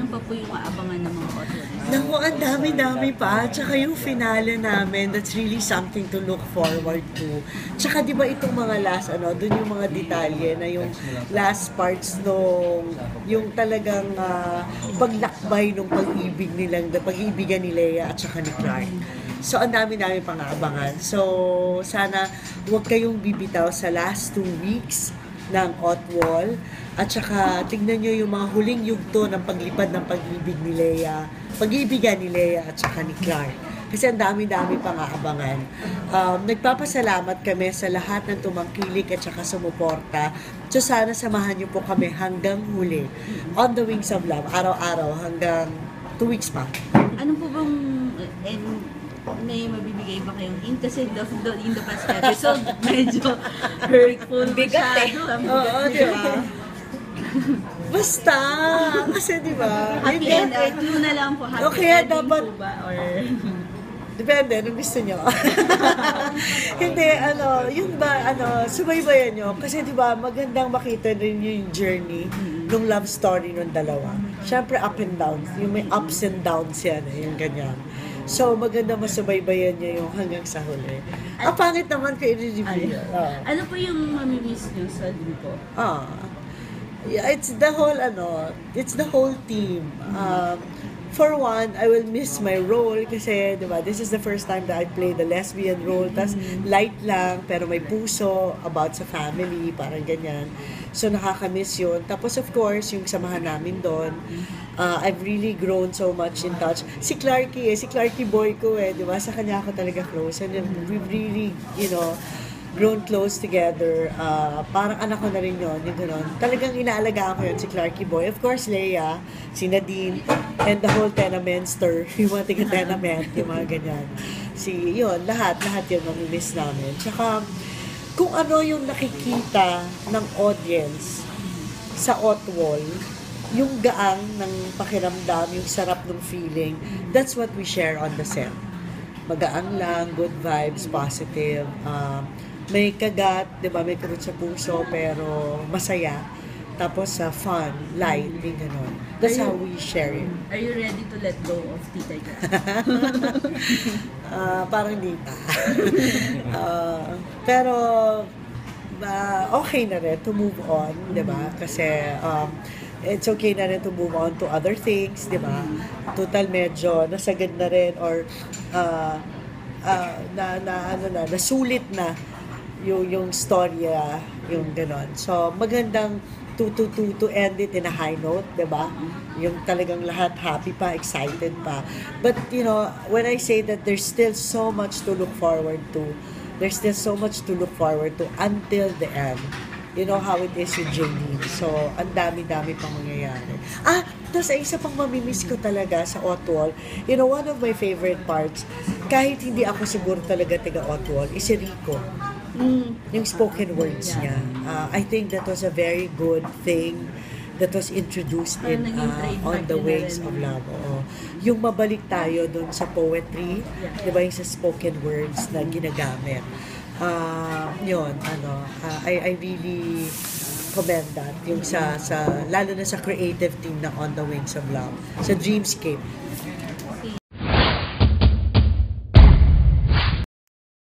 ano pa po yung aabangan ng mga audience? Naku, ang dami-dami pa. Tsaka yung finale namin, that's really something to look forward to. Tsaka di ba itong mga last, dun yung mga detalye na yung last parts nung, yung talagang paglakbay nung pag-ibigan ni Leia at saka ni Clark. So, ang dami-dami pang aabangan. So, sana huwag kayong bibitaw sa last 2 weeks ng Otwol. At saka, tignan nyo yung mga huling yugto ng paglipad ng pag-ibigan ni Leia at saka ni Clark. Kasi ang dami-dami pang aabangan. Nagpapasalamat kami sa lahat ng tumangkilik at saka sumuporta. So, sana samahan nyo po kami hanggang huli. On the Wings of Love, araw-araw hanggang 2 weeks pa. Ano po bang, may mabibigay ba kayong kasi in the past episode, medyo hurtful Bigat masyado. Oo, di ba? Basta! Kasi di ba? Happy end, clue na lang po. Happy Okay, ending dapat- po ba? Or Depende, anong gusto nyo. Hindi, yun ba, subaybayan nyo. Kasi di ba, magandang makita rin yung journey ng love story ng dalawa. Siyempre, up and down. Yung may ups and downs yan, yung ganyan. So, maganda masubaybayan nyo yung hanggang sa huli. Ang pangit naman ko i-review. ano po yung mamimiss nyo sa grupo? Yeah, it's the whole team. For one, I will miss my role kasi, di ba, this is the first time that I play the lesbian role. Tas light lang, pero may puso about sa family, parang ganyan. So, nakakamiss yun. Tapos, of course, yung samahan namin doon, I've really grown so much in touch. Si Clarky boy ko di ba? Sa kanya ako talaga close. And we've really, grown close together. Parang anak ko na rin yun, yung gano'n. Talagang inaalagaan ko yun, si Clarky boy. Of course, Leia, si Nadine, and the whole Tenamentster, yung mga tiga-Tenament, yung mga ganyan. Lahat yun mamimiss namin. Tsaka, kung ano yung nakikita ng audience sa Otwol, yung gaang ng pakiramdam, yung sarap ng feeling, that's what we share on the set. Magaang lang, good vibes, positive, may kagat, di ba, may kurot sa puso, pero masaya. Tapos fun, light, yung gano'n. That's how we share it. Are you ready to let go of Tita Jan? Parang di pa. Pero, okay na rin to move on, di ba? Kasi, it's okay na rin to move on to other things, di ba? Total medyo nasagad na rin or nasulit na yung storya, yung ganon. So, magandang to end it in a high note, di ba? Yung talagang lahat happy pa, excited pa. But, when I say that there's still so much to look forward to, there's still so much to look forward to until the end. You know how it is with Jaylene. So, ang dami-dami pang mangyayari. Tapos isa pang mamimiss ko talaga sa Otwol, one of my favorite parts, kahit hindi ako siguro talaga taga-Otwol, is si Rico. Yung spoken words niya. I think that was a very good thing that was introduced in On the Wings of Love. Yung mabalik tayo dun sa poetry, di ba, yung sa spoken words na ginagamit. I really commend that yung sa lalo na sa creative team ng On the Wings of Love, sa Dreamscape.